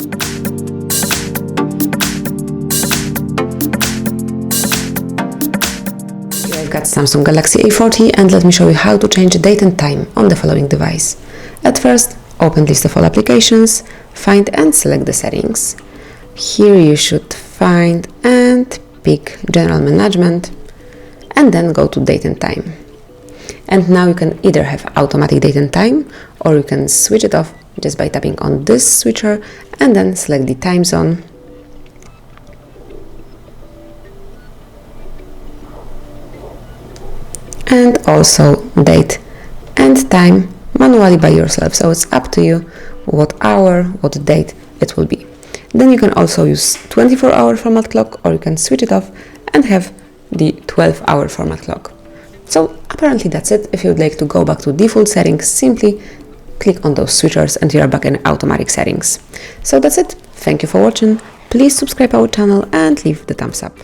Here I've got Samsung Galaxy A40 and let me show you how to change date and time on the following device. At first, open list of all applications, find and select the settings. Here you should find and pick General Management and then go to date and time. And now you can either have automatic date and time or you can switch it off just by tapping on this switcher and then select the time zone. And also date and time manually by yourself, so it's up to you what hour, what date it will be. Then you can also use 24-hour format clock or you can switch it off and have the 12-hour format clock. So apparently that's it. If you would like to go back to default settings, simply click on those switchers and you are back in automatic settings. So that's it. Thank you for watching. Please subscribe our channel and leave the thumbs up.